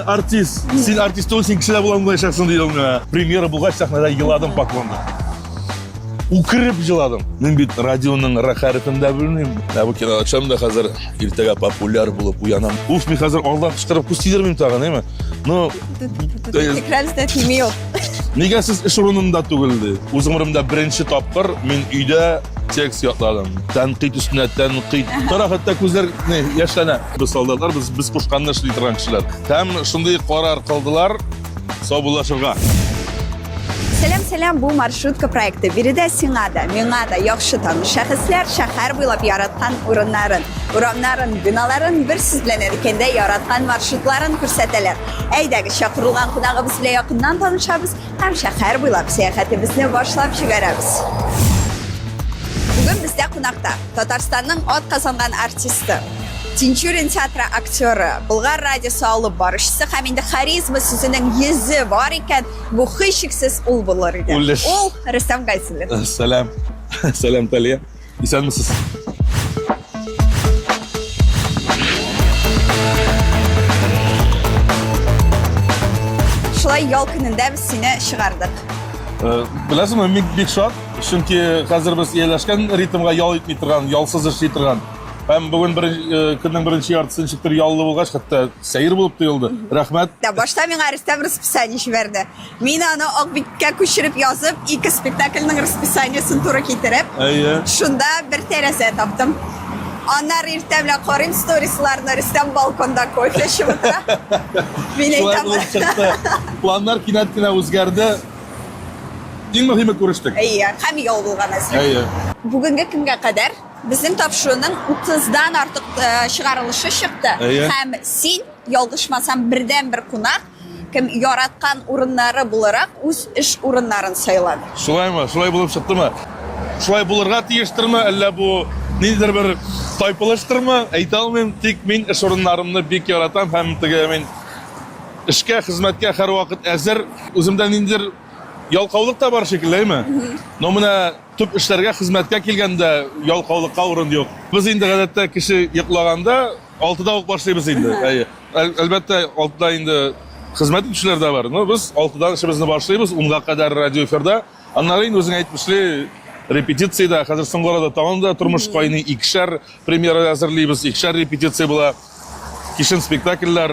артист. Сен артист ol, sen kişiler bulamlayacaqsın deydim ya. Pремьера bulğaç sahnada yıladım paklonda. Ukirib yıladım. Men bit radionun raqaritinde bilmeyim. Ya bu kino açam da hazır ertaga populyar bulup uyanam. Uf, men hazır Allah chiqarib kustiydirmeyim tag'in, nima? No. Tekrarda tilmiyor. Nega siz ish o'rinimda tugildi? O'z umrimda birinchi topqir men uyda tekst yodladim. Tanqid ustuna tanqid. Qara ko'zlar yashlana. Biz soldatlar, biz qo'shqanni ishlaydigan kishilar. Ham shunday qaror qildilar. Sog'lashuvga. Selam, bu marshrutka proyekti. Birida singada, mengada yaxshi tanish shaxslar shahar bo'ylab yaratgan o'rinlarin, binolarin bir siz bilan erkanda yaratgan marshrutlarini ko'rsatalar. Aydagi chaqirilgan qonog'imiz bilan yaqindan tanishamiz, ham shahar bo'ylab sayohatimizni boshlab chiqaramiz. Bugun bizda qonaqda Tataristonning ot qozongan artisti, Tinchurin teatri aktyori, Bulg'ar radiosi olib borishchisi ham endi xarizma so'zining yuzi bor ekan, bu heshiksiz ul bo'lar edi. Ul Rustam Qaysilov. Salam. Salam Taliya. Esanmisiz? Shulay yol kunida biz seni chiqardik. Bilasizmi, men bek shod, chunki hozir biz yerlashgan ritmga yol etmay turgan, yolsiz ishlayy turgan. Ham bugun kunning birinchi yartisini chiqib yolli bo'lgach, hatto sayr bo'lib tuyuldi. Rahmat. Da boshda menga Rustam расписание berdi. Men uni Oqbekka ko'chirib yozib, ikki spektaklning расписаниесini to'g'ri keltirib, shunda bir teraza topdim. Onlar ertemle qarayım storieslarni Rustam balkonda ko'ylashib o'tira. Men aytaman. Planlar kinatgina o'zgardi. Eng muhimi ko'rishdik. Ham yo'l bo'lgan asli. Bugungi kunga qadar bizning topshiriqning 30 dan ortiq chiqarilishi chiqdi. Ham sen yolg'ishmasam birdan bir qonaq kim yaratgan o'rinlari bo'laroq o'z ish o'rinlarini sayladi. Shulaymi? Shulay bo'lib chiqdimi? Shulay bo'lirga tegishtirmi, alla bu nidir bir taypalashtirmi? Ayta olmayman, tek men ish o'rinlarimni bek yaratam, ham men ishga, xizmatga har vaqt hazır. O'zimdan nidir yolqovliq da bor shekillaymi? Nomina tub ishlarga, xizmatga kelganda yolqovliqqa o'rin yo'q. Biz endi odatda kishi yiqlaganda 6 da o'q boshlaymiz endi. Albatta 6 da endi xizmat ishlarda bor. Biz 6 dan ishimizni boshlaymiz. Unga qadar radio efirda. Anlaring o'zing aytmishli repetitsiyada, hozir Sing'orada tomonda turmush qo'yini ikishar premyera hazırlaymiz. Ikishar repetitsiya bo'la. Kishin spektakllar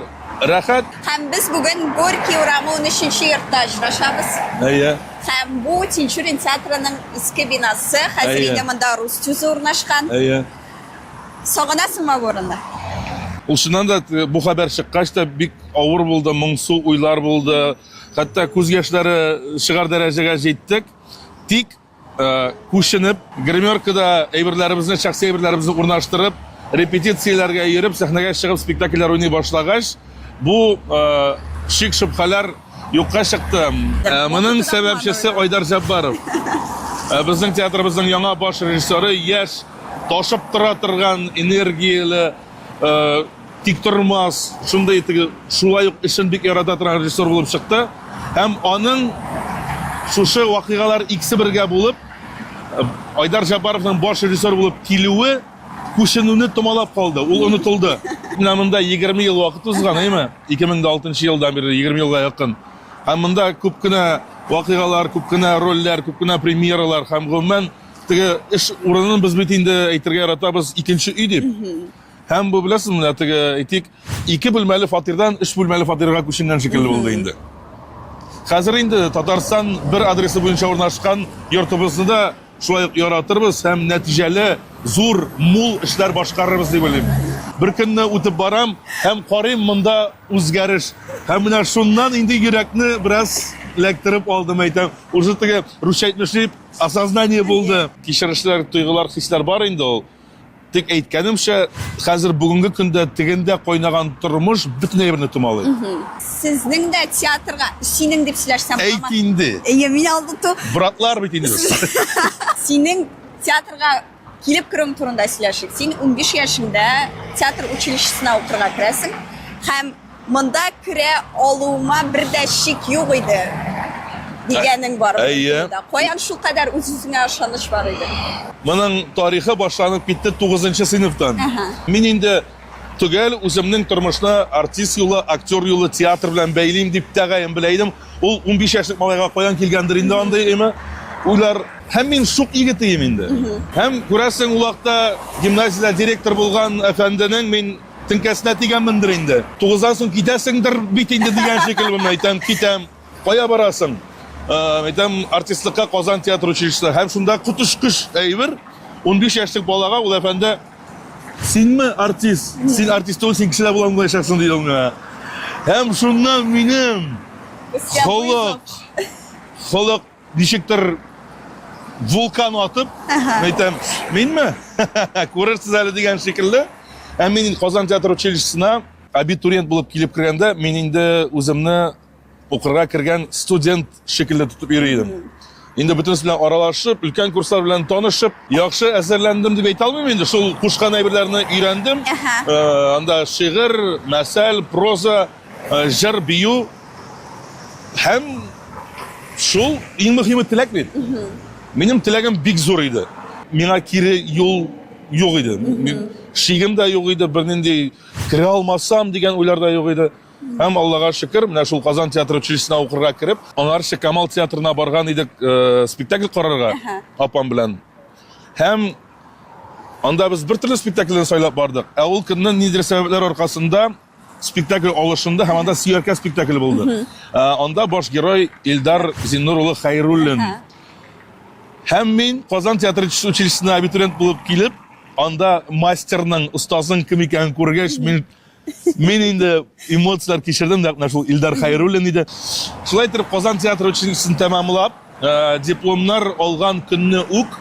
rahat. Ham biz bugun Gorkiy Uramuni 3-yurtda uchrashamiz. Ham bu Tinchurin teatrining eski binosi, hozir endi bunda rus tuzi o'rnashgan. Sog'inasizmi bu o'rinda? O'shandan da bu xabar chiqqachda bek og'ir bo'ldi, mingsu o'ylar bo'ldi. Hatto ko'z yoshlari shigar darajaga yetdik. Tik qo'shinib, grimerkada aybirlarimizni, shaxsiy aybirlarimizni o'rnashtirib, repetitsiyalarga yurib, sahnaga chiqib spektakllar o'ynay boshlagach, bu shik shubhalar yo'qqa chiqdi. Buning sababchisi Oydar Jabbarov. Bizning teatrimizning yangi bosh rejissyori, yosh, toshib turgan energiyali, tik turmas, shunday shulay ishni bek yarata turgan rejissyor bo'lib chiqdi. Ham uning shusha voqealar ikisi birga bo'lib, Oydar Jabbarovning bosh rejissyor bo'lib keluvi qo'shinuvni to'malab qoldi. U unutildi. Bunda 20 yil vaqt o'zgan, nima? 2006-yildan beri 20 yilga yaqin. Ham bunda ko'pgina voqealar, ko'pgina rollar, ko'pgina premyeralar ham umuman ish o'rinini biz endi aytirga yaratamiz ikkinchi uy deb. Ham bu bilasizmi, aytik 2 bo'lmali fatirdan 3 bo'lmali fatirga ko'chingan shekilli bo'ldi endi. Hozir endi Tatariston bir adresi bo'yicha o'rnashgan yurtimizda shulay yaratırız, hem natijali, zo'r, mul ishlar boshqaramiz deb o'ylayman. Bir kunni o'tib boram, ham qarayim bunda o'zgarish. Ham mana shundan endi yurakni biroz laktirib oldim aytam. O'sha Ruscha aytmishlik осознание bo'ldi. Kechirishlar, tuyg'ular, hislar bor endi u. Tek aytganimcha, hozir bugungi kunda tiganda qo'ynagan turmush bitnay birini tumolaydi. Sizning de teatrga, sening deb so'rashsam bo'ladi. Aytindi. Men oldi-ku. Bratlar bitindi. Sening teatrga kelib kirim turunda so'rashik. Sen 15 yoshingda teatr uchilishini o'qirga kirasan. Ham bunda kira oluvma birda shik yo'q edi. Deganing bor. Qo'yan shu qadar o'zingizga ishonish bor edi. Buning tarixi boshlanib ketdi 9-sinfdan. Men endi Түгел үземнең тормышны артист юлы, актер юлы, театр белән бәйлим дип тәгаен беләйдем. Ул 15 яшьлек малайга каян килгәндер инде андый эме. Уйлар һәм мин шук егетем инде. Һәм күрәсең ул вакытта гимназиядә директор булган әфәнденең мин тинкәсенә тигәнмендер инде. 9-дан соң китәсеңдер бит инде дигән шикелле мен әйтәм, китәм. Кая барасың? Әйтәм, артистлыкка Казан театр училищесында. Һәм шунда кутышкыш әйбер 15 яшьлек балага ул әфәнде синме артист? Син артист ул, син кешеләр булган булачаксың диде аңа. Һәм шуннан минем холык ничектер вулкан атып, әйтәм, минме? Күрерсез әле дигән шикелле. Һәм мин Казан театр училищесына абитуриент булып килеп кергәндә, мин инде үземне укырга кергән студент шикелле тотып йөридем. Инде бөтенесе белән аралашып, өлкән курслар белән танышып, яхшы әзерләндем дип әйтә алмыйм инде. Шул кушкан әйберләрне өйрәндем. Анда шигырь, мәсәл, проза, җыр, бию һәм шул иң мөһиме теләк бит. Минем теләгем бик зур иде. Миңа кире юл юк иде. Шигем дә юк иде, бернинди кире алмасам дигән уйлар да юк иде. Һәм Аллага шөкер, менә шул Казан театр училищесына укырга кирип, аңарчы Камал театрына барган идек, спектакль карарга апам белән. Һәм анда без бер төрле спектакльне сайлап бардык. Ә ул көннең нидер сәбәпләр аркасында спектакль алышында һәм анда сөяркә спектакль булды. Анда баш герой Илдар Зиннур улы Хайруллин. Һәм мин Казан театр училищесына абитуриент булып килеп, анда мастерның, устазның кем икәнен күргәч, мин инде эмоциялар кичердем дә, шул Илдар Хайруллин иде. Шулай итеп Казан театр училищесын тәмамлап, дипломнар алган көнне үк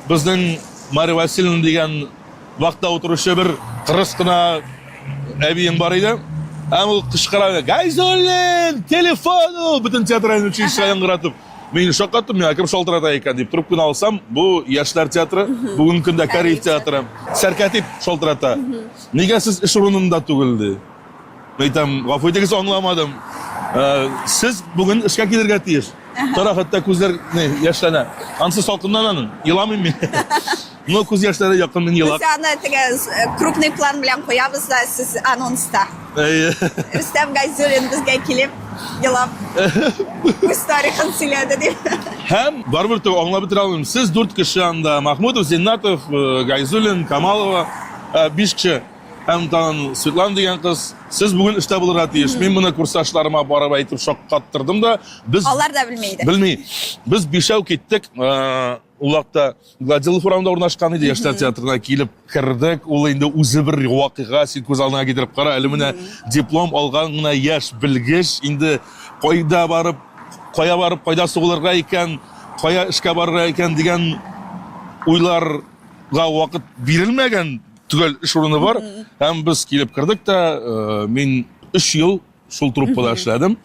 безнең Мария Васильевна дигән вакытта утыручы бер кырыс кына әбием бар иде. Һәм ул кычкыра: "Гайзуллин, телефону!" Бөтен театр училищесы яңгыратып. Мин шакаттым, миңа кем шалтырата икән дип трубканы алсам, бу яшьләр театры, бүген көндә Корея театры. Сәркәтип шалтырата. Нигә сез эш урынында түгел ди? Әйтәм, гафу итегез, аңламадым. Сез бүген эшкә килергә тиеш. Тора хәтта күзләр яшьләнә. Ансы салкыннан аның. Еламыйм мин. Но күз яшьләре якын мин елап. Без аны теге крупный план белән куябыз да сез анонста. Рөстәм Гайзуллин безгә килеп елап үз тарихын сөйләде дип. Һәм барбер тә аңлап бетерә алмыйм. Сез 4 кеше анда: Махмутов, Зиннатов, Гайзуллин, Камалова, 5 кеше. Һәм тан Светлана дигән кыз. Сез бүген эштә булырга тиеш. Мин моны курсташларыма барып әйтеп шаккаттырдым да, без алар да белмәйди. Белми. Без бишәү киттек. Ул вакытта Гладилов урамында урнашкан иде, яшьләр театрына килеп кердек. Ул инде үзе бер вакыйга, син күз алдына китереп кара, әле менә диплом алган гына яшь белгеч, инде кайда барып, кайда сугылырга икән, кая эшкә барырга икән дигән уйларга вакыт бирелмәгән түгел эш урыны бар. Һәм без килеп кердек тә, мин 3 ел шул труппада эшләдем.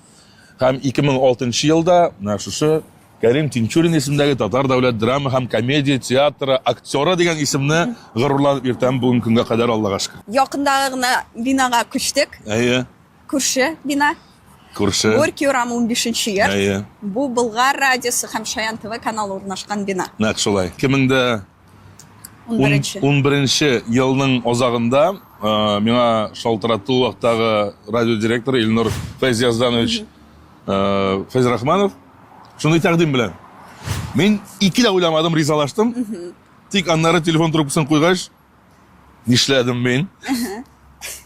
Һәм 2006 елда менә шушы Кәрим Тинчурин исемендәге Татар дәүләт драма һәм комедия театры актеры дигән исемне горурланып йөртәм бүген көнгә кадәр, Аллага шөкер. Якында гына бинага күчтек. Әйе. Күрше бина. Күрше. Горький урамы 15-нче йорт. Әйе. Бу Болгар радиосы һәм Шаян ТВ каналы урнашкан бина. Нәкъ шулай. 2011 елның азагында миңа шалтыратты ул вакыттагы радио директоры Илнур Фәйзиязданович Фәйзрахманов шундый тәкъдим белән. Мин 2 дә уйламадым, ризалаштым. Тик аннары телефон трубкасын куйгач, нишләдем мин?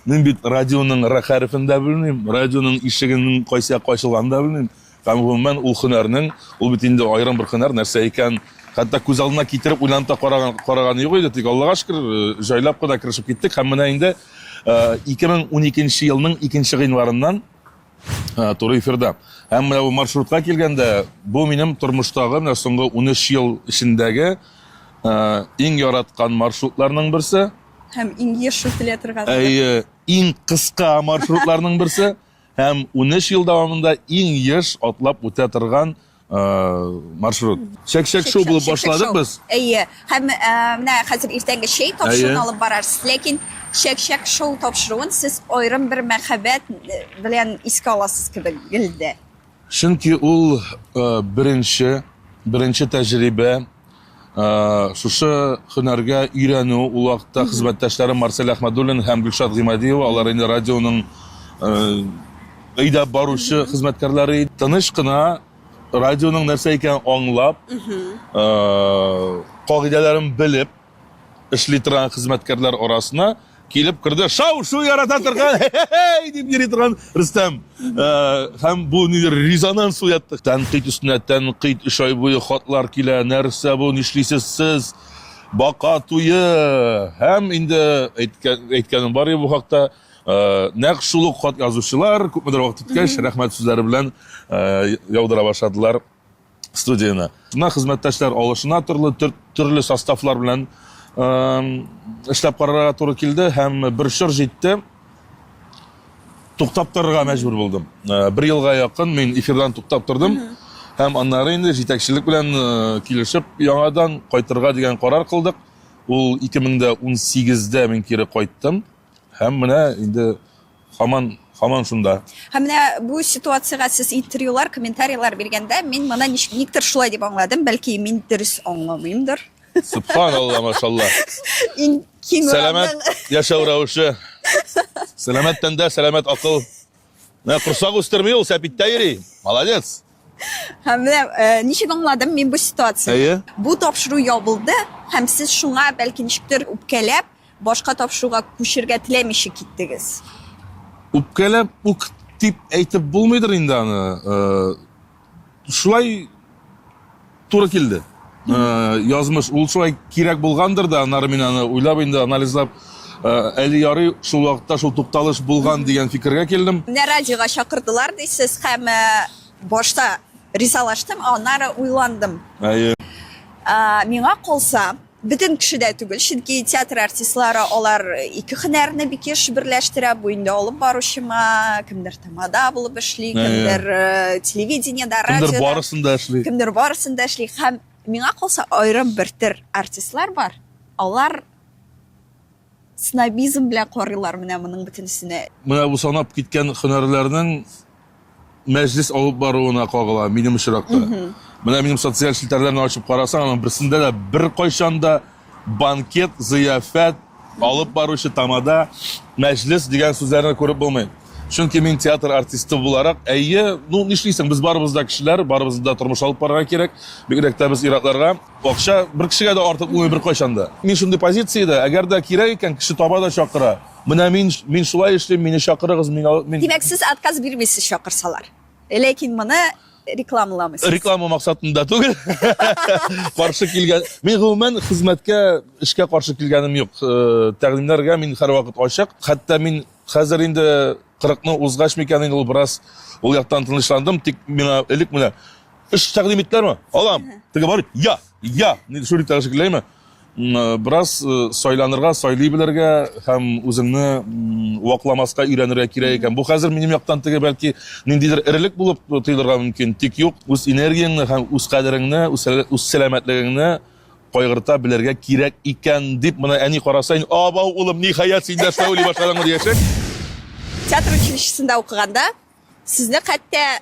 Мин бит радионың рәхәрефен дә белмим, радионың ишегенең кайсы ачылганын да белмим. Һәм гомумән ул һөнәрнең, ул бит инде аерым бер һөнәр, нәрсә икән, хәтта күз алдына китереп уйланып та караган юк иде. Тик Аллага шөкер, җайлап кына керешеп киттек. Һәм менә инде 2012 елның 2 гыйнварыннан туры эфирда. Һәм менә бу маршрутка килгәндә, бу минем тормыштагы менә соңгы 13 ел эчендәге иң яраткан маршрутларның берсе. Һәм иң еш үтелә торган. Әйе, иң кыска маршрутларның берсе. Һәм 13 ел дәвамында иң еш атлап үтә торган маршрут. Шәк-шәк шоу булып башладык без. Әйе, һәм менә хәзер иртәнге шәй тапшыруын алып барарсыз. Ләкин шәк-шәк шоу тапшыруын сез аерым бер мәхәббәт белән искә аласыз кебек гелде. Чөнки ул беренче тәҗрибә, Шушы һөнәргә өйрәнү ул вакытта хезмәттәшләрем Марсель Әхмәдуллин һәм Гөлшат Гыймадиева, алар инде радионың әйдәп баручы хезмәткәрләре, тыныч кына радионың нәрсә икәнен аңлап, кагыйдәләрен белеп эшли торган хезмәткәрләр арасына килеп керде. Шау-шу ярата торган, хей дип йөри торган Рөстәм. Һәм бу нидер резонанс уятты. Тәнкыйть өстенә тәнкыйть, 3 ай буе хатлар килә, нәрсә бу, нишлисез сез, бака туе. Һәм инде әйткәнем бар бу хакта, нәкъ шул ук хат язучылар күпмедер вакыт үткәч рәхмәт сүзләре белән яудыра башладылар студияны. Шуңа хезмәттәшләр алышына төрле составлар белән эшләп карарга туры килде һәм бер чор җитте. Туктап торырга мәҗбүр булдым. 1 елга якын мин эфирдан туктап тордым һәм аннары инде җитәкчелек белән килешеп яңадан кайтырга дигән карар кылдык. Ул 2018дә мин кире кайттым һәм менә инде һаман шунда. Һәм менә бу ситуациягә сез интервьюлар, комментарийлар биргәндә мин моны никтер шулай дип аңладым, бәлки мин дөрес аңламыймдыр. Субханалла, машалла. Сәламәт яшәү рәвеше. Сәламәт тәндә, сәламәт акыл. Менә курсак үстерми ул, сәпиттә йөри. Молодец. Һәм менә ничек аңладым мин бу ситуацияны? Бу тапшыру ябылды һәм сез шуңа бәлки ничектер үпкәләп, башка тапшыруга күчергә теләмичә киттегез. Үпкәләп үк дип әйтеп булмыйдыр инде аны. Шулай туры килде. Язмыш ул шулай кирәк булгандыр да, аннары мин аны уйлап инде анализлап, әле ярый шул вакытта шул тукталыш булган дигән фикергә килдем. Менә радиога чакырдылар дисез һәм башта ризалаштым, аннары уйландым. Миңа калса, бөтен кешедә түгел, чөнки театр артистлары алар ике һөнәрне бик еш берләштерә, бу инде алып баручыма, кемдер тамада булып эшли, кемдер телевидениедә, радиода, кемдер барысында эшли. Һәм миңа калса айрым бертер артистлар бар. Алар снобизм белән карыйлар менә моның бөтенсенә. Менә бу санап киткән һөнәрләрнең мәҗлес алып баруына кагыла минем очракта. Менә минем социаль челтәрләрне ачып карасаң, аның берсендә дә бер кайчанда банкет, зыяфәт, алып баручы тамада, мәҗлес дигән сүзләрне күреп булмый. Чөнки мин театр артисты буларак, нишлисең, без барыбыз да кешеләр, барыбыз да тормыш алып барырга кирәк. Бигрәк тә без иратларга акча бер кешегә дә артык булмый бер кайчанда. Мин шундый позициядә, әгәр дә кирәк икән, кеше таба да чакыра. Менә мин шулай эшлим, мине чакырыгыз, мин. Димәк, сез отказ бирмисез чакырсалар. Ләкин моны рекламаламыйсыз. Реклама максатында түгел. Каршы килгән. Мин гомумән хезмәткә, эшкә каршы килгәнем юк. Тәкъдимнәргә мин һәрвакыт ачык. Хәтта мин хәзер инде 40-ны узгач микән инде ул бераз ул яктан тынычландым. Тик миңа элек менә эш тәкъдим иттеләрме? Алам. Теге бар. Я. Ни шури тәшкилләйме? Бераз сайланырга, сайлый белергә һәм үзеңне вакламаска өйрәнергә кирәк икән. Бу хәзер минем яктан теге бәлки ниндидер эрелек булып тоелырга мөмкин. Тик юк, үз энергияңне һәм үз кадереңне, үз сәламәтлегеңне кайгырта белергә кирәк икән дип моны әни карасаң, "Абау улым, ниһаят син дә сөйли башладың" дияшек. Театр училищесында укыганда сезне хәтта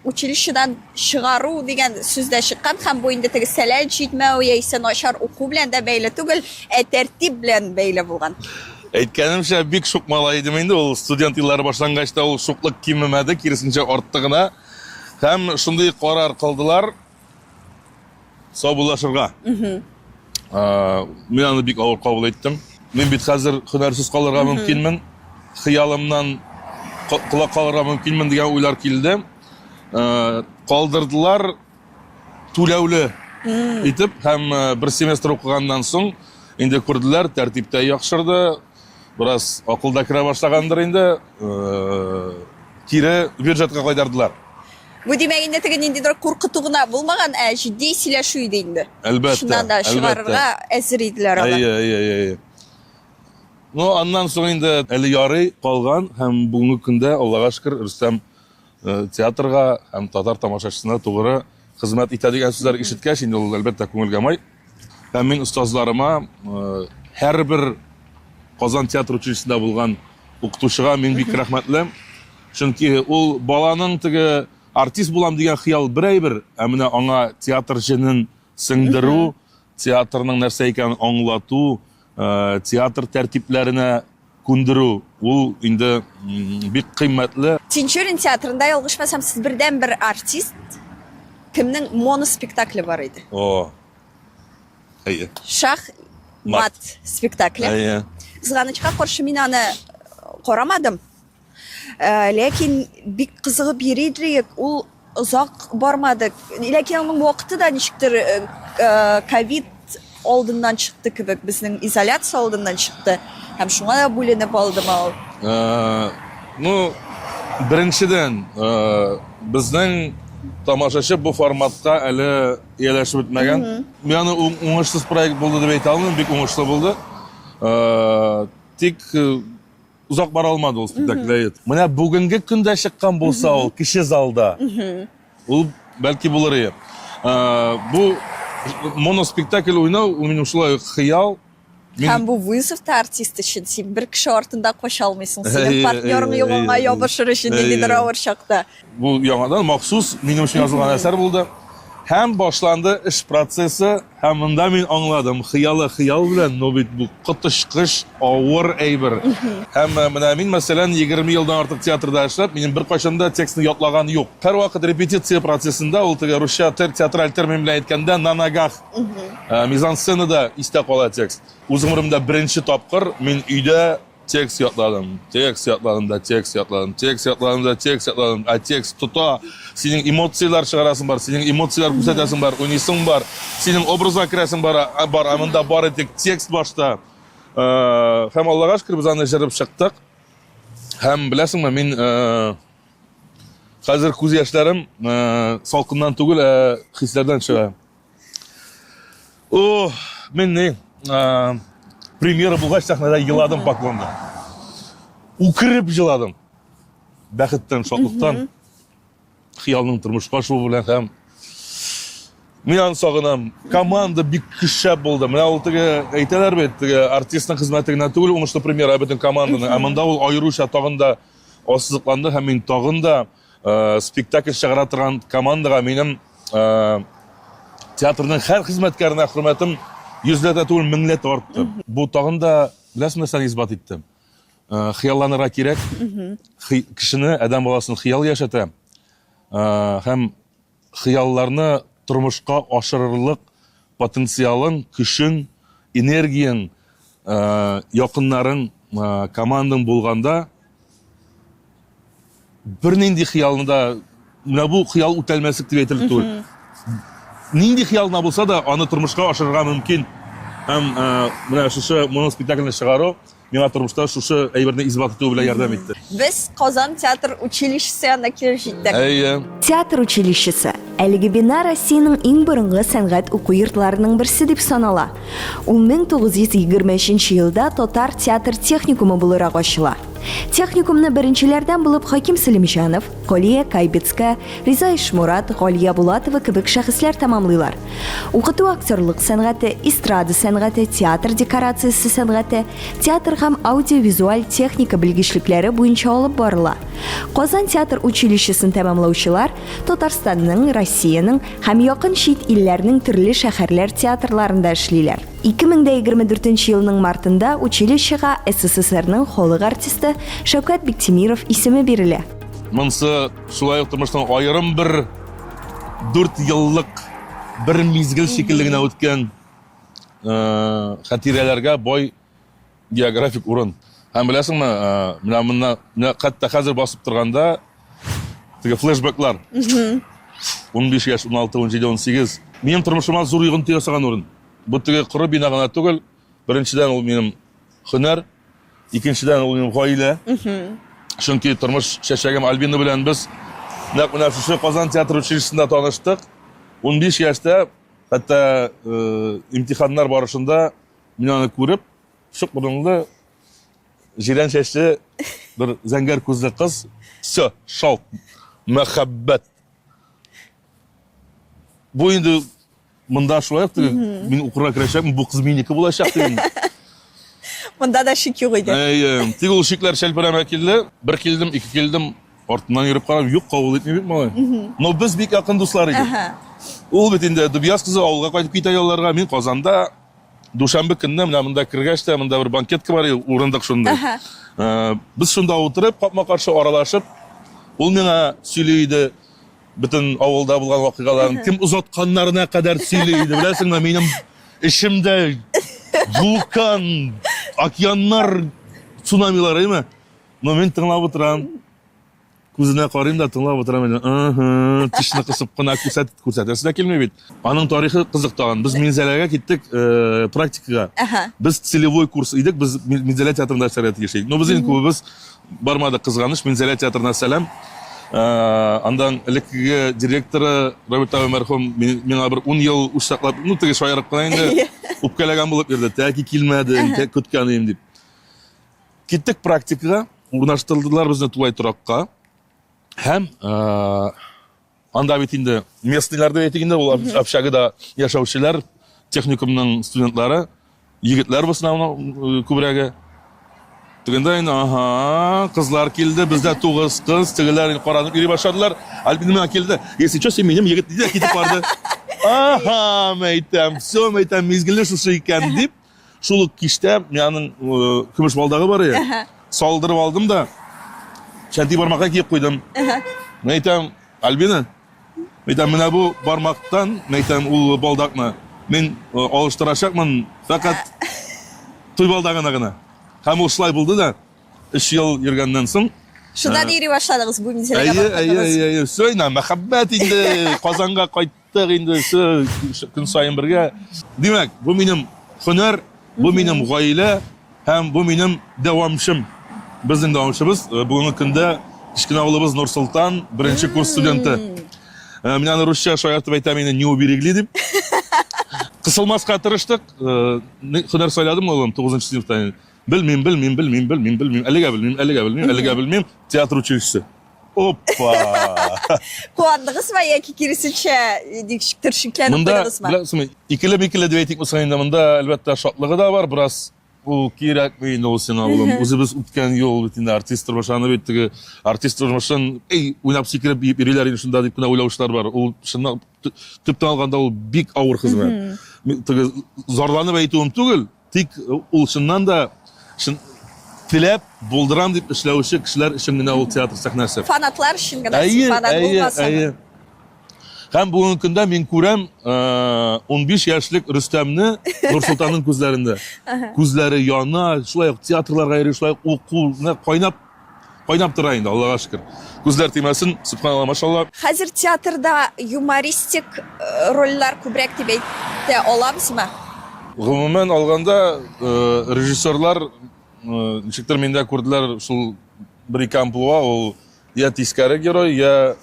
училищедан чыгару дигән сүз дә чыккан һәм бу инде теге сәләт җитмәү яисә начар уку белән дә бәйле түгел, тәртип белән бәйле булган. Әйткәнемчә, бик шук малай идем инде, ул студент еллары башлангачта ул шуклык кимемәде, киресенчә артты гына. Һәм шундый карар кылдылар сабулашырга. Мин аны бик авыр кабул иттем. Мин бит хәзер һөнәрсез калырга мөмкинмен. Хыялымнан кулак калырга мөмкинмен дигән уйлар килде. Калдырдылар түләүле итеп һәм бер семестр укыганнан соң инде күрделәр, тәртиптә яхшырды. Бераз акылда керә башлагандыр инде. Кире бюджетка кайдардылар. Бу димәк инде теге ниндидер куркыту гына булмаган, җитди сөйләшү иде инде. Әлбәттә. Шуннан да чыгарырга әзер иделәр алар. Аннан соң инде әле ярый калган һәм бүгенге көндә Аллага шөкер Рөстәм театрга һәм татар тамашачысына тугры хезмәт итә дигән сүзләр ишеткәч, инде ул әлбәттә күңелгә май. Һәм мин остазларыма, һәрбер Казан театр училищесында булган укытучыга мин бик рәхмәтле. Чөнки ул баланың теге артист булам дигән хыял берәйбер, ә менә аңа театр җенен сеңдерү, театрның нәрсә икәнен аңлату, театр тәртипләренә күндерү, ул инде бик кыйммәтле. Тинчурин театрында ялгышмасам, сез бердән бер артист, кемнең моноспектакле бар иде. О. Әйе. Шах мат спектакле. Әйе. Кызганычка каршы мин аны карамадым. Ләкин бик кызыгып йөридек, ул озак бармады. Ләкин аның вакыты да ничектер ковид алдыннан чыкты кебек, безнең изоляция алдыннан чыкты. Һәм шуңа да бүленеп алдым ул. Ну, беренчедән, безнең тамашачы бу форматка әле ияләшеп бетмәгән. Мин аны уңышсыз проект булды дип әйтә алмыйм, бик уңышлы булды. Тик узак бара алмады ул спектакль. Менә бүгенге көндә чыккан булса ул кеше залда. Ул бәлки булыр иде. Бу моноспектакль уйнау, ул минем шулай хыял. Һәм бу вызов та артист өчен. Син бер кеше артында каша алмыйсың. Синең партнерың юлыңа ябышыр өчен ниндидер авыр чакта. Бу яңадан махсус минем өчен язылган әсәр булды. Һәм башланды эш процессы, һәм монда мин аңладым, хыялы хыял белән, но бит бу кытышкыч авыр әйбер. Һәм менә мин мәсәлән 20 елдан артык театрда эшләп, минем бер кайчанда текстны ятлаган юк. Һәр вакыт репетиция процессында ул теге русча театраль термин белән әйткәндә на ногах мизансценада истә кала текст. Үз гомеремдә беренче тапкыр мин өйдә текст ятладым, текст ятладым, а текст тута, синең эмоциялар чыгарасың бар, синең эмоциялар күрсәтәсең бар, уйныйсың бар, синең образга керәсең бар, монда бары тик текст башта. Һәм Аллага шөкер, без аны җырып чыктык. Һәм беләсеңме, мин хәзер күз яшьләрем салкыннан түгел, хисләрдән чыга. О, мин ни премьера булгач сәхнәдә еладым поклонда. Укырып еладым. Бәхеттән, шатлыктан. Хыялның тормышка ашуы белән һәм мин аны сагынам. Команда бик көчле булды. Менә ул теге әйтәләр бит, теге артистның хезмәте генә түгел, уңышлы премьера бөтен команданың. Монда ул аеруча тагын да ассызыкланды һәм мин тагын да спектакль чыгара торган командага минем театрның һәр хезмәткәренә хөрмәтем йөзләтә түгел, меңләтә артты. Бу тагын да беләсеңме, нәрсәне исбат итте. Хыялланырга кирәк. Кешене, адәм баласын хыял яшәтә. Һәм хыялларны тормышка ашырырлык потенциалың, көчең, энергияң, якыннарың, командаң булганда бернинди хыялны да, менә бу хыял үтәлмәслек дип әйтелеп түгел. Нинди хыялна булса да, аны тормышка ашырырга мөмкин. Һәм менә шушы моноспектакльне чыгару миңа тормышта шушы әйберне исбат итү белән ярдәм итте. Без Казан театр училищесы янына килеп җиттек. Әйе. Театр училищесы әлеге бина Россиянең иң борынгы сәнгать уку йортларының берсе дип санала. Ул 1923 елда Татар театр техникумы буларак ачыла. Техникумны беренчеләрдән булып Хаким Сәлимҗанов, Галия Кайбецка, Риза Ишмурат, Галия Булатова кебек шәхесләр тәмамлыйлар. Укыту актерлык сәнгате, эстрада сәнгате, театр декорациясе сәнгате, театр һәм аудиовизуаль техника белгечлекләре буенча алып барыла. Казан театр училищесын тәмамлаучылар Татарстанның, Россиянең һәм якын чит илләрнең төрле шәһәрләр театрларында эшлиләр. 2024 елның мартында училищега СССРның халык артисты Шәүкәт Биктимиров исеме бирелә. Монсы шулай ук тормыштан аерым бер 4 еллык бер мизгел шикелле генә үткән хатирәләргә бай географик урын. Һәм беләсеңме, менә хәтта хәзер басып торганда теге флешбеклар. 15 яшь, 16, 17, 18. Минем тормышыма зур йогынты ясаган урын. Бу теге коры бина гына түгел. Беренчедән ул минем һөнәр, икенчедән ул минем гаилә. Чөнки тормыш шәшәгем Альбина белән без нәкъ менә шушы Казан театр училищесында таныштык. 15 яшьтә, хәтта имтиханнар барышында мин аны күреп, шук борынлы, җирән чәчле бер зәңгәр күзле кыз, все, шок, мәхәббәт. Бу инде монда шулай ук мин укырга керәчәкмен, бу кыз минеке булачак дигән. Монда да шик юк иде. Тик ул шикләр шәлпәрәмә килде. Бер килдем, ике килдем, артыннан йөреп карап, юк, кабул итми бит малай. Но без бик якын дуслар идек. Ул бит инде Дубияз кызы авылга кайтып китә ялларга. Мин Казанда Душанбе көнне менә монда кергәч тә монда бер банкетка бар, урындык шунда. Без шунда утырып, капма-каршы аралашып, ул миңа сөйләйде бөтен авылда булган вакыйгаларын, кем узатканнарына кадәр сөйләйде. Беләсеңме, минем ишемдә вулкан, океаннар, цунамилар, әйме? Но мин тыңлап утырам. Күзенә карыйм да тыңлап утырам. Тишне кысып кына күрсәтәсе дә килми бит. Аның тарихы кызык тагын. Без Минзәләгә киттек практикага. Без целевой курс идек, без Минзәлә театрында эшләргә тиеш. Но без инде күбез бармадык, кызганыч. Минзәлә театрына сәлам. Андан элекке директоры Роберт Ава мәрхүм миңа бер 10 ел ушаклап, ну теге шаярып кына инде үпкәләгән булып йөрде. Тәки килмәде, көткән идем дип. Киттек практикага, урнаштырдылар безне тулай торакка. Һәм анда бит инде местныйлар да әйтегендә, ул общагада яшәүчеләр, техникумның студентлары, егетләр в основном күбрәге. Тегендә инде, кызлар килде, бездә 9 кыз, тегеләр каранып йөри башладылар. Альбин миңа килде. Если что, син минем егет диде, китеп барды. Мәйтәм, все, мәйтәм, мизгелле шушы икән дип, шул ук кичтә миңның көмеш балдагы бар иде. Салдырып алдым да Шәнти бармакка киеп куйдым. Мәйтәм, Альбина, мәйтәм, менә бу бармактан, мәйтәм, ул балдакны мин алыштырачакмын, фақат туй балдагына гына. Һәм ул шулай булды да, 3 ел йөргәннән соң Шунда йөри башладыгыз бу Минзәләгә. Сөйнә, мәхәббәт инде, Казанга кайттык инде, көн сайын бергә. Димәк, бу минем һөнәр, бу минем гаилә һәм бу минем дәвамчым. Безнең дәвамчыбыз бүгенге көндә кичкенә улыбыз Нурсултан, 1-нче курс студенты. Мин аны русча шаяртып әйтәм, инде не уберегли дип. Кысылмаска тырыштык. Һөнәр сайладым улым 9-нчы сыйныфта. Белмим. Әлегә белмим. Театр училищесы. Опа! Куандыгызмы яки киресенчә дикшектиршенкәнеп куйдыгызмы? Беләсеңме, икеле дип әйтик булса инде, монда әлбәттә шатлыгы да бар, бераз ул кирәкме инде ул сиңа улым. Үзебез үткән юл бит инде, артистр башланы бит, теге артистр башлан, уйнап сикереп йөриләр инде шунда дип кенә уйлаучылар бар. Ул шуннан төптән алганда ул бик авыр хезмәт. Теге зарланып әйтүем түгел, тик ул шуннан да теләп булдырам дип эшләүче кешеләр өчен генә ул театр сәхнәсе. Фанатлар өчен генә, фанат булмаса. Һәм бүгенге көндә мин күрәм 15 яшьлек Рөстәмне Нурсултанның күзләрендә. Күзләре яна, шулай ук театрларга йөри, шулай ук кайнап тора инде, Аллага шөкер. Күзләр тимәсен, субханалла, машалла. Хәзер театрда юмористик рольләр күбрәк дип әйтә аламсызмы? Гомумән алганда режиссерлар ничектер миндә күрделәр шул бер-ике амплуа, ул я тискәре герой, я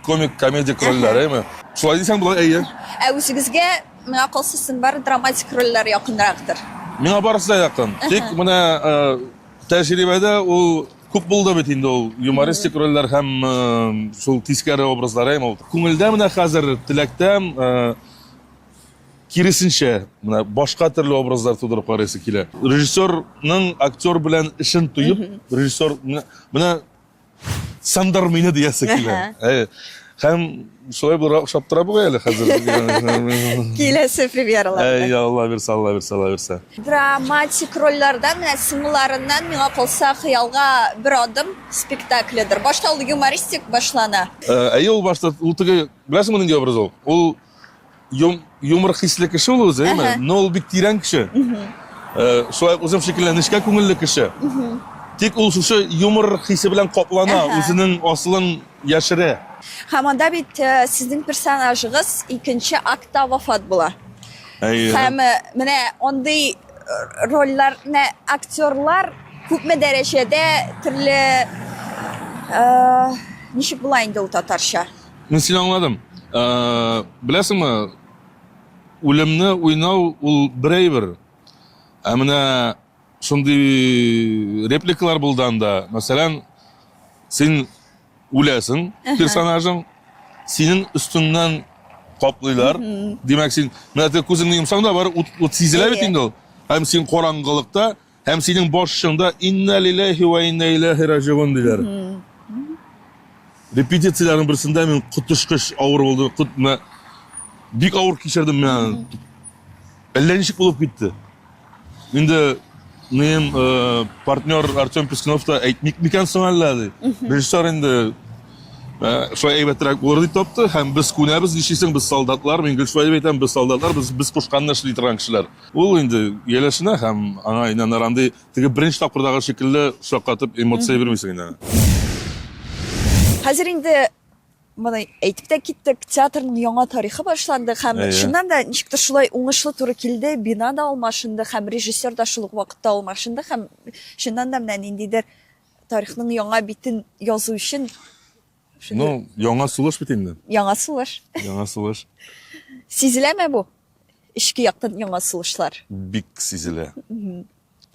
комик-комедик рольләр, әйме? Шулай дисәң була, әйе. Үзегезгә миңа калса бар драматик рольләр якынрактыр. Миңа барысы да якын. Тик менә тәҗрибәдә ул күп булды бит инде ул юмористик рольләр һәм шул тискәре образлар, әйме? Күңелдә менә хәзер теләктәм киресенчә, менә башка төрле образлар тудырып карыйсы килә. Режиссерның актер белән эшен туеп, режиссер менә сандар мине диясе килә. Һәм шулай булырга охшап тора бу әле хәзер. Киләсе премьералар. Алла бирсә. Драматик рольләрдән менә сыңларыннан миңа калса хыялга бер адым спектакльдер. Башта ул юмористик башлана. Ул башта ул теге, беләсеңме нинди образ ул? Ул юмор хисле кеше ул үзе, әйме? Но ул бик тирән кеше. Шулай үзем шикелле нечкә күңелле кеше. Тик ул шушы юмор хисе белән каплана, үзенең асылын яшерә. Һәм анда бит сезнең персонажыгыз икенче актта вафат була. Һәм менә андый рольләрне актерлар күпме дәрәҗәдә төрле ничек була инде ул татарча? Мин сине аңладым. Беләсеңме, үлемне уйнау ул берәйбер. Менә шундый репликалар булды анда. Мәсәлән, син үләсең, персонажың, синең өстеңнән каплыйлар. Димәк, син менә күзеңне йомсаң да бар, ут сизелә бит инде ул. Һәм син караңгылыкта, һәм синең башыңда инна лиллаһи ва инна иләйһи раҗиун диләр. Репетицияләрнең берсендә мин котышкыч авыр булды. бик авыр кичердим мен. Әллә ничек булып китте. Инде минем партнер Артем Пескунов та әйтмик микән соң әллә ди. Режиссер инде шулай әйбәтрәк булыр дип тапты һәм без күнәбез дишисең без солдатлар, мин шулай дип әйтәм, без солдатлар, без кушканны эшли торган кешеләр. Ул инде ялашына һәм аңа инаныр андый теге беренче тапкырдагы шикелле шаккатып эмоция бирмисең инде. Хәзер инде моны әйтеп тә киттек, театрның яңа тарихы башланды һәм шуннан да ничектер шулай уңышлы туры килде, бина да алмашынды һәм режиссер да шул ук вакытта алмашынды һәм шуннан да менә ниндидер тарихның яңа битен язу өчен Ну, яңа сулыш бит инде. яңа сулыш. Яңа сулыш. Сизеләме бу? Ишке яктан яңа сулышлар. Бик сизелә.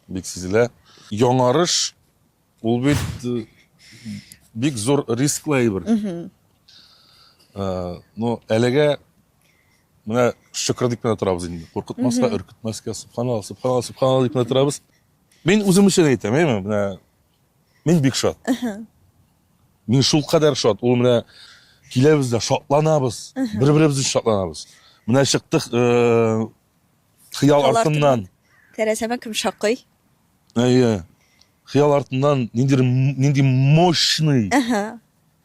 Бик сизелә. Яңарыш ул бит бик зур рисклы әйбер. Ну, әлегә менә шөкер дип кенә торабыз инде. Куркытмаска, өркетмәскә, субханалла, субханалла, субханалла дип кенә торабыз. Мин үзем өчен әйтәм, әйме? Менә мин бик шат. Мин шул кадәр шат. Ул менә киләбез дә шатланабыз. Бер-беребезне шатланабыз. Менә чыктык хыял артыннан. Тәрәзәмә кем шакый? Әйе. Хыял артыннан нинди мощный,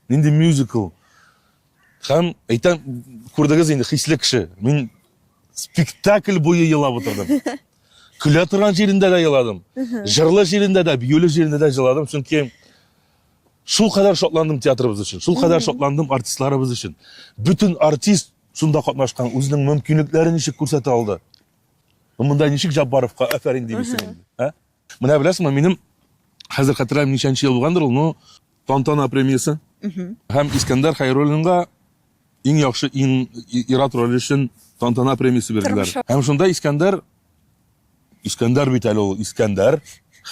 нинди мюзикл. Һәм әйтәм, күрдегез инде хисле кеше. Мин спектакль буе елап утырдым. Көлә торган җирендә дә еладым. Җырлы җирендә дә, биюле җирендә дә җыладым, чөнки шул кадәр шатландым театрыбыз өчен. Шул кадәр шатландым артистларыбыз өчен. Бүтән артист шунда катнашкан, үзенең мөмкинлекләрен ничек күрсәтә алды. Монда ничек Жаббаровка афәрин дибесең инде, Менә беләсеңме, минем хәзер хәтерләм ничәнче ел булгандыр ул, ну, Тантана премиясе. Һәм Искәндәр Хәйруллинга иң яхшы ир-ат роле өчен Тантана премиясе бирделәр. Һәм шунда Искәндәр бит әле ул, Искәндәр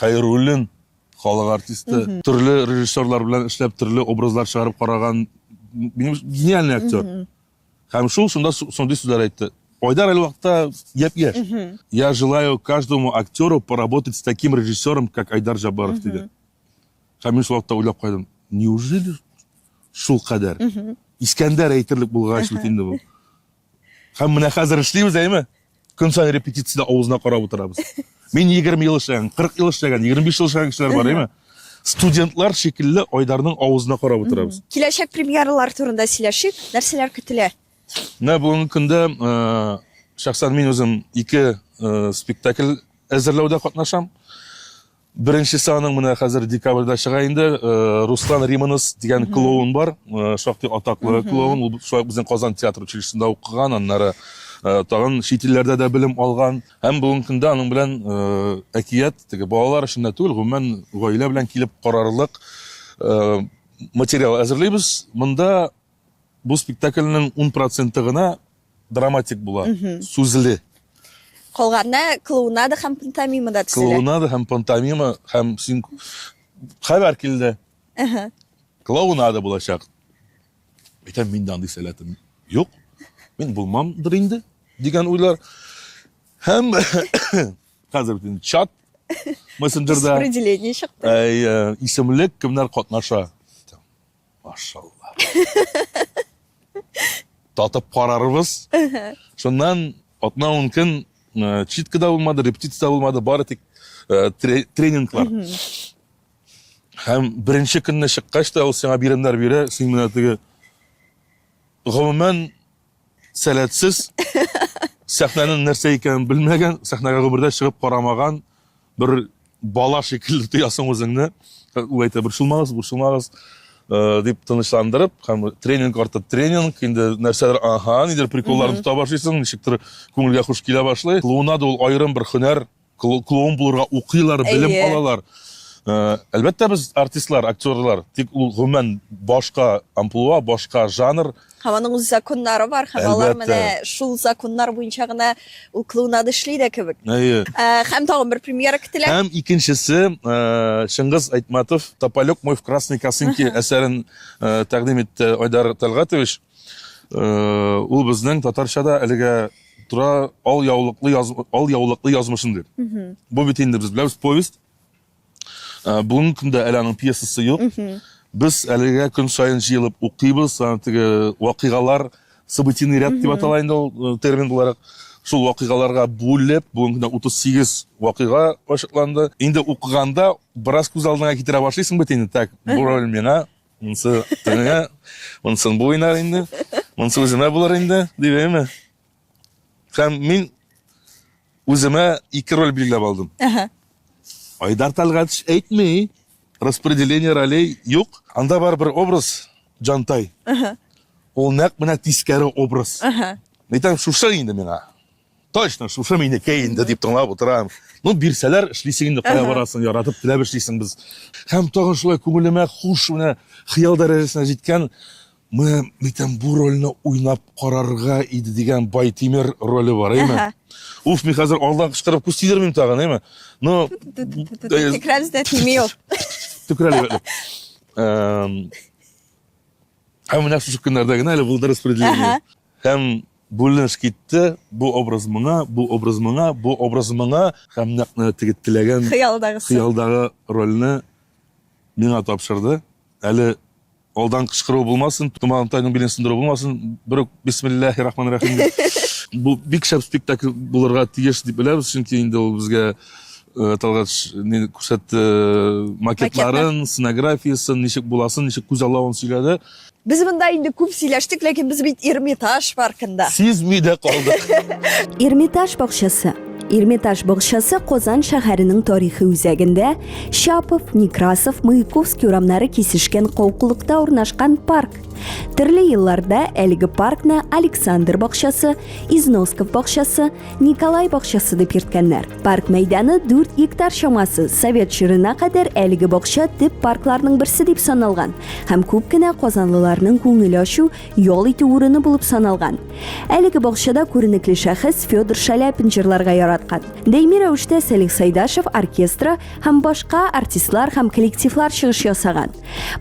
Хәйруллин, халык артисты, төрле режиссерлар белән эшләп, төрле образлар чыгарып караган гениальный актер. Һәм шунда соңгы сүзләр әйтте. Айдар әле вакытта япь-яшь. Я желаю каждому актеру поработать с таким режиссером, как Айдар Жаббаров диде. Һәм мин шул вакытта уйлап кайдым. Неужели шул кадәр? Искәндәр әйтерлек булгач бит инде бу. Һәм менә хәзер эшлибез, әйме? Көн сайын репетициядә авызына карап утырабыз. Мин 20 ел эшләгән, 40 ел эшләгән, 25 ел эшләгән кешеләр бар, әйме? Студентлар шикелле Айдарның авызына карап утырабыз. Киләчәк премьералар турында сөйләшик, нәрсәләр көтелә? Менә бүгенге көндә шәхсән мин үзем 2 спектакль әзерләүдә катнашам. Беренчесе аның менә хәзер декабрьдә чыга инде. Руслан Риманус дигән клоун бар, шактый атаклы клоун. Ул безнең Казан театр училищесында укыган, аннары тагын чит илләрдә дә белем алган. Һәм бүгенге көндә аның белән әкият, теге балалар өчен дә түгел, гомумән гаилә белән килеп карарлык материал әзерлибез. Монда бу спектакльнең 10% гына драматик була, сүзле. Калганны клоунада һәм пантомимада төзелә. Клоунада һәм пантомима һәм син хәбәр килде. Клоунада булачак. Әйтәм, мин дә андый сәләтем юк. Мин булмамдыр инде дигән уйлар. Һәм хәзер бит чат мессенджерда Распределение чыкты. Исемлек кемнәр катнаша. Машалла. Татып карарбыз. Шуннан атна-10 көн читкә дә булмады, репетиция булмады, бары тик тренинглар. Һәм беренче көнне чыккач та ул сиңа биремнәр бирә, син менә теге гомумән сәләтсез, сәхнәнең нәрсә икәнен белмәгән, сәхнәгә гомердә чыгып карамаган бер бала шикелле тоясың үзеңне. Ул әйтә, борчылмагыз дип тынычландырып, һәм тренинг артып тренинг, инде нәрсәләр, нидер приколларын тота башлыйсың, ничектер күңелгә хуш килә башлый. Клоунада ул аерым бер һөнәр, клоун булырга укыйлар, белем алалар. Әлбәттә без артистлар, актерлар, тик ул гомумән башка амплуа, башка жанр. Һәм аның үз законнары бар, һәм алар менә шул законнар буенча гына ул клоунада эшли дә кебек. Һәм тагын бер премьера көтелә. Һәм икенчесе Шыңгыз Айтматов «Тополек мой в красной косынке» әсәрен тәкъдим итте Айдар Тәлгатович. Ул безнең татарчада әлегә тора ал яулыклы язмышын дип. Бу бит инде без беләбез повесть. Бүгенге көндә әле аның пьесасы юк. Без әлегә көн сайын җыелып укыйбыз, теге вакыйгалар, событийный ряд дип атала инде ул термин буларак. Шул вакыйгаларга бүлеп, бүгенге 38 вакыйга ачыкланды. Инде укыганда бераз күз алдыңа китерә башлыйсың бит инде, так, бу роль миңа, монсы теңә, монсын бу уйнар инде, монсы үземә булыр инде, дибеме? Һәм мин үземә 2 роль билгеләп алдым. Айдар Талгатович әйтми, распределение ролей юк. Анда бар бер образ Жантай. Ул нәкъ менә тискәре образ. Әйтәм, шушы инде миңа. Точно, шушы минеке инде дип тыңлап утырам. Ну, бирсәләр, эшлисең инде кая барасың, яратып, теләп эшлисең без. Һәм тагын шулай күңелемә хуш менә хыял дәрәҗәсенә җиткән, менә әйтәм, бу рольне уйнап карарга иде дигән Байтимер роле бар, әйме? Уф, мин хәзер алдан кычкырып күз тидермим тагын, әйме? Ну, Тикраз да тимиyor. Тикраз. Һәм менә шушы көннәрдә генә әле булды распределение. Һәм бүленеш китте, бу образ моңа, бу образ моңа, бу образ моңа, һәм нәкъ теге теләгән хыялдагы рольне миңа тапшырды. Әле алдан кычкыру булмасын, Тумантайның билен сындыру булмасын, бер бисмиллаһир-рахманир-рахим. Бу бик шәп спектакль булырга тиеш дип беләбез, чөнки инде ул безгә Талгатович күрсәтте макетларын, сценографиясын, ничек буласын, ничек күз аллавын сөйләде. Biz bunda indi күп сөйләштек, ләкин без бит Эрмитаж паркында. Сизмидә калдык. Эрмитаж бакчасы. Эрмитаж бакчасы Казан шәһәренең тарихи үзәгендә Шапов, Некрасов, Маяковский урамнары кисешкән калкулыкта урнашкан парк. Төрле елларда әлеге паркны Александр бакчасы, Износков бакчасы, Николай бакчасы дип йөрткәннәр. Парк мәйданы 4 гектар чамасы. Совет чорына кадәр әлеге бакча төп паркларның берсе дип саналган һәм күп кенә казанлыларның күңел ачу, ял итү урыны булып саналган. Әлеге бакчада күренекле шәхес Федор Шаляпин җырларга яраткан. Даими рәвештә Сәлих Сайдашев оркестры һәм башка артистлар һәм коллективлар чыгыш ясаган.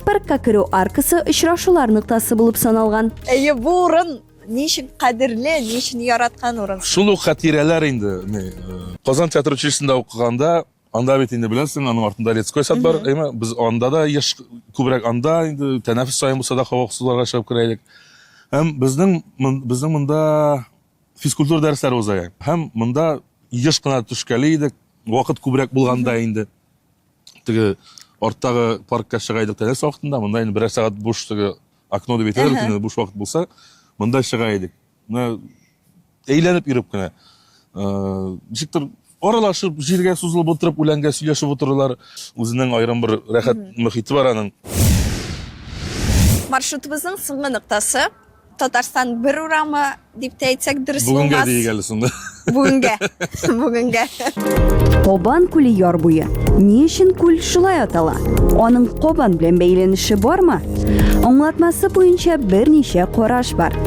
Паркка керү аркасы очрашулар ноктасы булып саналган. Әйе, бу урын ничек кадерле, ничек яраткан урын. Шул ук хатирәләр инде. Казан театр училищесында укыганда, анда бит инде беләсең, аның артында Летской сад бар, әйме? Без анда да яш күбрәк анда инде тәнәфес сайын булса да хавыксызларга чыгып керә идек. Һәм безнең монда физкультура дәресләре уза. Һәм монда еш кына төшкәле идек, вакыт күбрәк булганда инде. Теге арттагы паркка чыга идек тәнәфес вакытында, монда инде берәр сәгать буш теге окно дип әйтәләр, инде буш вакыт булса, монда чыга идек. Менә әйләнеп йөреп кенә. Ничектер аралашып, җиргә сузылып утырып, үләнгә сөйләшеп утырулар, үзенең аерым бер рәхәт мөхите бар аның. Маршрутыбызның соңгы ноктасы Татарстан бер урамы дип әйтсәк дөрес Бүгенгә булмас. дигәле сонда. Бүгенгә. Кобан күле яр буе. Ни өчен күл шулай атала? Аның Кобан белән бәйләнеше бармы? Аңлатмасы буенча берничә караш бар.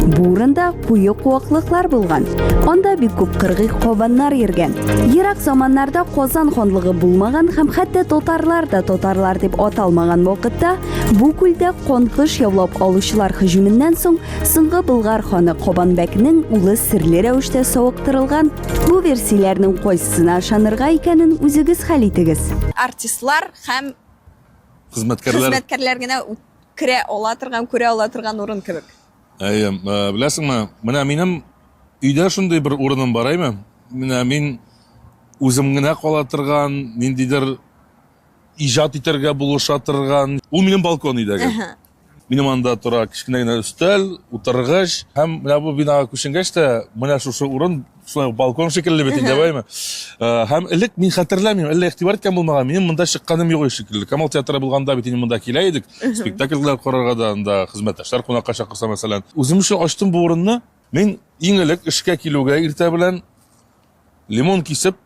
Бу урында куе куаклыклар булган. Анда бик күп кыргый кобаннар йөргән. Ерак заманнарда Казан ханлыгы булмаган һәм хәтта татарлар да татарлар дип аталмаган вакытта бу күлдә конкыш яулап алучылар һөҗүменнән соң соңгы Болгар ханы Кабанбәкнең улы серле рәвештә савыктырылган. Бу версияләрнең кайсысына ышанырга икәнен үзегез хәл итегез. Артистлар һәм хезмәткәрләр генә керә ала торган, күрә ала торган урын кебек. Әйе, беләсеңме, менә минем өйдә шундый бер урыным бар, әйме? Менә мин үзем генә кала торган, ниндидер иҗат итәргә булыша торган. Ул минем балкон өйдәге. Минем анда тора кичкенә генә өстәл, утыргыч, һәм менә бу бинага күченгәч тә менә шушы урын шулай балкон шикелле бит инде, әйме? Һәм элек мин хәтерләмим, әллә игътибар иткән булмаган, минем монда чыкканым юк шикелле. Камал театры булганда бит инде монда килә идек, спектакльләр карарга да, анда хезмәттәшләр кунакка чакырса мәсәлән. Үзем өчен ачтым бу урынны. Мин иң элек эшкә килүгә иртә белән лимон кисеп,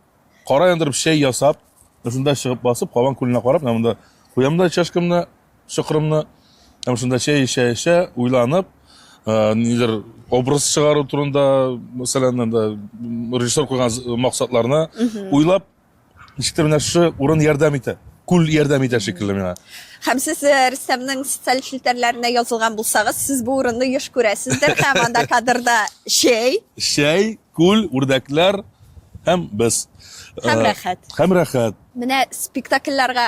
кара яндырып чәй ясап, шунда чыгып басып, Кабан күленә карап, монда куям да чашкамны, чокырымны, һәм шунда чәй эчә, уйланып, нидер образ чыгару турында, мәсәлән, режиссер куйган максатларны уйлап, ничектер менә шу урын ярдәм итә. Күл ярдәм итә шикелле миңа. Һәм сез рәссамның социаль челтәрләренә язылган булсагыз, сез бу урынны еш күрәсездер һәм анда кадрда чәй, күл, үрдәкләр һәм без. Һәм рәхәт. Һәм рәхәт. Менә спектакльләргә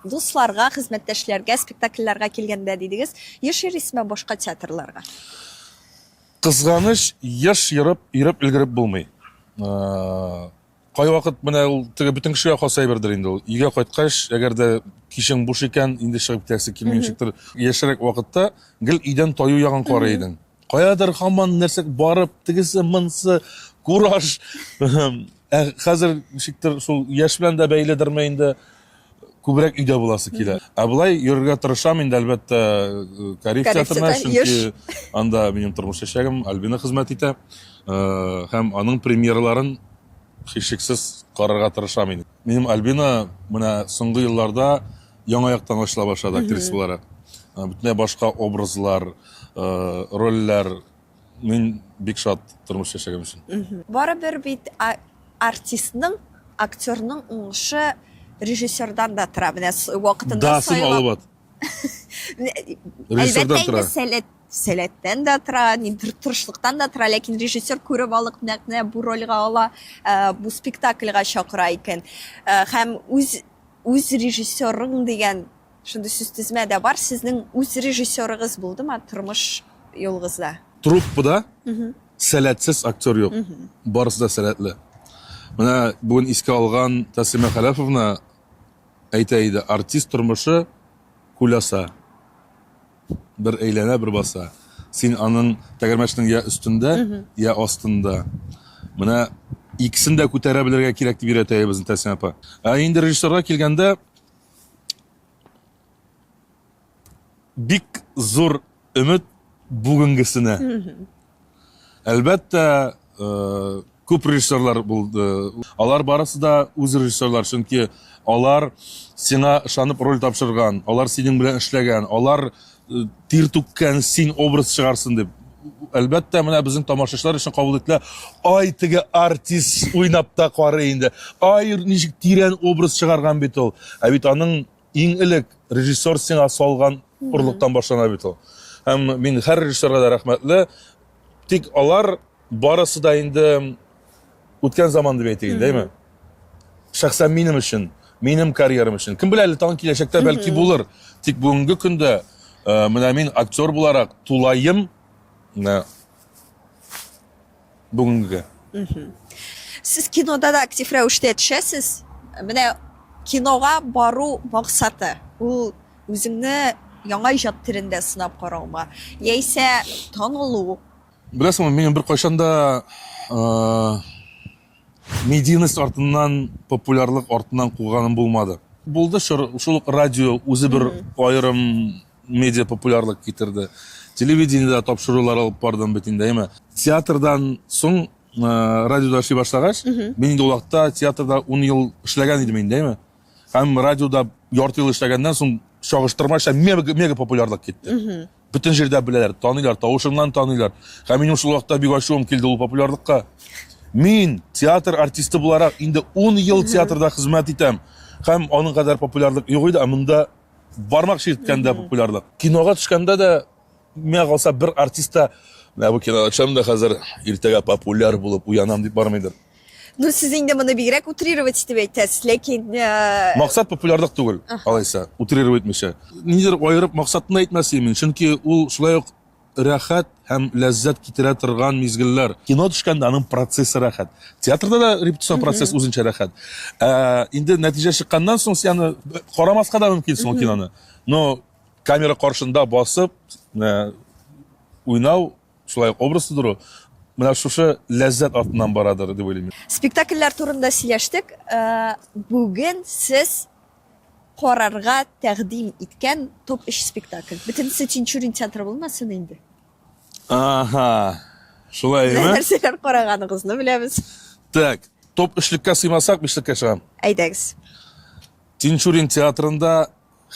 дусларга, хезмәттәшләргә, спектакльләргә килгәндә дидегез, еш йөрисезме башка театрларга? Кызганыч яш йөреп өлгереп булмый. Кай вакыт менә ул теге бөтен кешегә хас әйбердер инде ул. Өйгә кайткач, әгәр дә кишең буш икән, инде чыгып китәсе килмәячәктер. Яшәрәк вакытта гел өйдән таю ягын карый идең. Каядыр һаман нәрсә барып, тегесе, монсы, кураж. Хәзер ничектер шул яшь белән дә бәйледерме инде күбрәк өйдә буласы килә. Ә болай йөрергә тырышам инде әлбәттә Кариф театрына, чөнки анда минем тормыш яшәгем Альбина хезмәт итә. Һәм аның премьераларын һичшиксез карарга тырышам инде. Минем Альбина менә соңгы елларда яңа яктан ачыла башлады актриса буларак. Бөтенләй башка образлар, рольләр. Мин бик шат тормыш яшәгән өчен. Барыбер бит артистның, актерның уңышы режиссердан да тора. Менә вакытында Да, син алып. Режиссердан тора. Сәләттән дә тора, нидер тырышлыктан да тора, ләкин режиссер күреп алып нәкъ бу рольгә ала, бу спектакльгә чакыра икән. Һәм үз режиссерың дигән шундый сүз тезмәдә бар. Сезнең үз режиссерыгыз булдымы тормыш юлыгызда? Труппада сәләтсез актер юк. Барысы да сәләтле. Менә бүген искә алган Тәслимә Хәләфовна әйтә иде, артист тормышы куласа. Бер әйләнә, бер баса. Син аның тәгәрмәчнең я өстендә, я астында. Менә икесен дә күтәрә белергә кирәк дип өйрәтә безнең Тәслимә апа. Инде режиссерга килгәндә бик зур өмет бүгенгесенә. Әлбәттә, күп режиссерлар булды. Алар барысы да үз режиссерлар, чөнки алар сиңа ышанып роль тапшырган, алар синең белән эшләгән, алар тир түккән, син образ чыгарсын дип. Әлбәттә, менә безнең тамашачылар өчен кабул ителә. Ай, теге артист уйнап та карый инде. Ай, ничек тирән образ чыгарган бит ул. Ә бит аның иң элек режиссер сиңа салган урлыктан башлана бит ул. Һәм мин һәр режиссерга да рәхмәтле. Тик алар барысы да инде үткән заман дип әйтик, дәйме? Шәхсән минем өчен, минем карьерам өчен. Кем белә, әле тагын киләчәктә бәлки булыр. Тик бүгенге көндә менә мин актер буларак тулайым бүгенгә. Сез кинода да актив рәвештә төшәсез. Менә кинога бару максаты ул үзеңне яңа иҗат төрендә сынап караума, яисә танылу. Беләсеңме, минем бер кайчанда медийность артыннан, популярлык артыннан куганым булмады. Булды шул радио үзе бер айрым медиа популярлык китерде. Телевидениедә тапшырулар алып бардым бит инде, әйме. Театрдан соң радиода эшли башлагач, мин инде ул вакытта театрда 10 ел эшләгән идем инде, әйме. Һәм радиода ярты ел эшләгәннән соң чагыштырмача мега популярлык китте. Бүтән җирдә беләләр, таныйлар, тавышыңнан таныйлар. Һәм минем шул вакытта бик ачуым килде ул популярлыкка. Мин театр артисты буларак инде 10 ел театрда хезмәт итәм. Һәм аның кадәр популярлык юк иде, монда бармак ширткәндә популярлык. Кинога төшкәндә дә мен калса бер артистта бу кинода чамда хәзер иртәгә популяр булып уянам дип бармыйдыр. Ну, сез инде моны бигрәк утрировать итеп әйтәсез, ләкин Максат популярлык түгел, алайса, утрировать итмичә. Нидер аерып максатны әйтмәсем мин, чөнки ул шулай ук рәхәт һәм ләззәт китерә торган мизгелләр. Кино төшкәндә аның процессы рәхәт. Театрда да репетицион процесс үзенчә рәхәт. Инде нәтиҗә чыкканнан соң син карамаска да мөмкин соң киноны. Но камера каршында басып, уйнау, шулай ук образ тудыру, менә шушы ләззәт артыннан барадыр дип уйлыйм. Спектакльләр турында сөйләштек. Бүген сез карарга тәкъдим иткән топ 3 спектакль. Бөтенсе Тинчурин театры булмасын инде. Аха. Шулаймы? Нәрсәләр караганыгызны беләбез. Так, топ 3-леккә сыймасак 5-леккә чыгам. Әйдәгез. Тинчурин театрында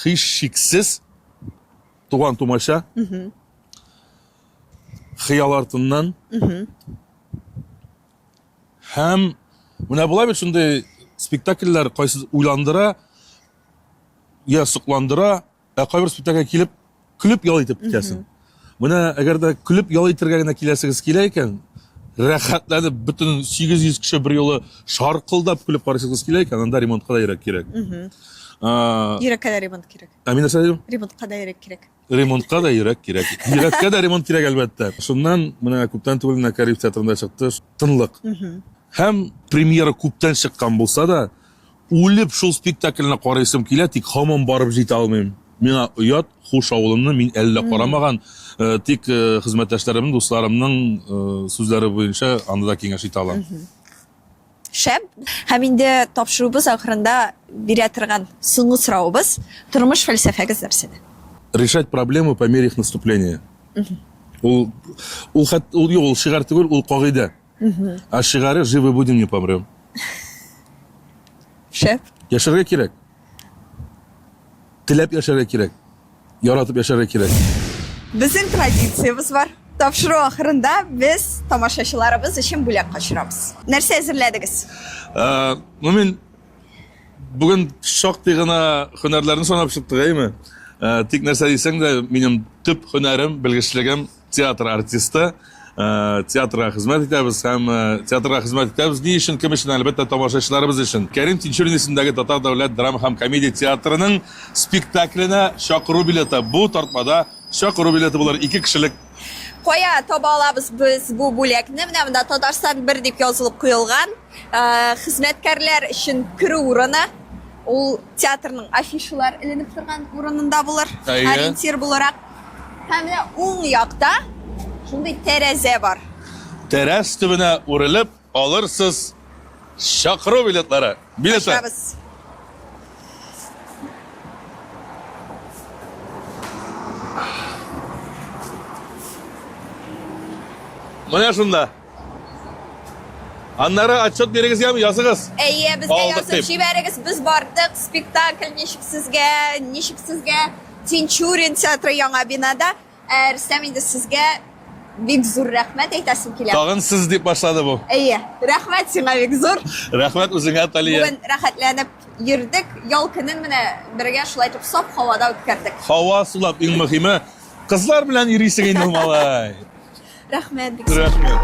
һичшиксез туган тумаша. Хыял артыннан. Һәм менә булай бит шундый спектакльләр кайсы уйландыра, я сокландыра, кайбер спектакльгә килеп көлеп ял итеп китәсең. Менә әгәр дә көлеп ял итәргә генә киләсегез килә икән, рәхәтләнеп бөтен 800 кеше бер юлы шаркылдап көлеп карыйсыгыз килә икән, анда ремонтка да йөрәк кирәк. Йөрәккә дә ремонт кирәк. Мин нәрсә дидем? Ремонтка да йөрәк кирәк. ремонтка да йөрәк кирәк. Йөрәккә дә ремонт кирәк әлбәттә. Шуннан менә күптән түгел менә Кариев театрында чыкты тынлык. Һәм премьера күптән чыккан булса да, үлеп шул спектакльне карыйсым килә, тик һаман барып җитә алмыйм. Миңа оят, хуш авылымны мин әллә карамаган, тик хезмәттәшләремнең, дусларымның сүзләре буенча анда да киңәш итә алам. Шәп. Һәм инде тапшырубыз ахырында бирә торган соңгы сораубыз тормыш фәлсәфәгез нәрсәдә? Решать проблемы по мере их наступления. Ул шигар түгел, ул кагыйдә. А шигары живы будем, не помрем. Шәп. Яшәргә кирәк. Теләп яшәргә кирәк. Яратып яшәргә кирәк. Безнең традициябыз бар. Тапшыру ахырында без тамашачыларыбыз өчен бүләк качырабыз. Нәрсә әзерләдегез? Мин бүген шактый гына һөнәрләрне санап чыктык, әйме? Тик нәрсә дисәң дә, минем төп һөнәрем, белгечлегем театр артисты. Театрга хезмәт итәбез һәм театрга хезмәт итәбез. Ни өчен, кем өчен? Әлбәттә, тамашачыларыбыз өчен. Кәрим Тинчурин исемендәге Татар дәүләт драма һәм комедия театрының спектакленә чакыру билеты. Бу тартмада чакыру билеты булыр 2 кешелек. Кая таба алабыз без бу бүләкне? Менә монда Татарстан 1 дип язылып куелган. Хезмәткәрләр өчен керү урыны. Ул театрның афишалар эленеп торган урынында булыр. Ориентир буларак. Һәм менә уң якта шундый тәрәзә бар. Тәрәз төбенә үрелеп алырсыз чакыру билетлары. Билеты. Ашабыз. Менә шунда. Аннары отчет бирегез яме, языгыз. Әйе, безгә Алдык язып дип. җибәрегез. Без бардык. Спектакль ничек сезгә Тинчурин театры яңа бинада. Рөстәм, инде сезгә бик зур рәхмәт әйтәсем килә. Тагын сез дип башлады бу. Әйе, рәхмәт сиңа бик зур. Рәхмәт үзеңә, Талия. Бүген рәхәтләнеп йөрдек. Ял көнен менә бергә шулай итеп саф һавада үткәрдек. Һава сулап, иң мөһиме, кызлар белән йөрисең инде, малай. Рәхмәт бик. Рәхмәт.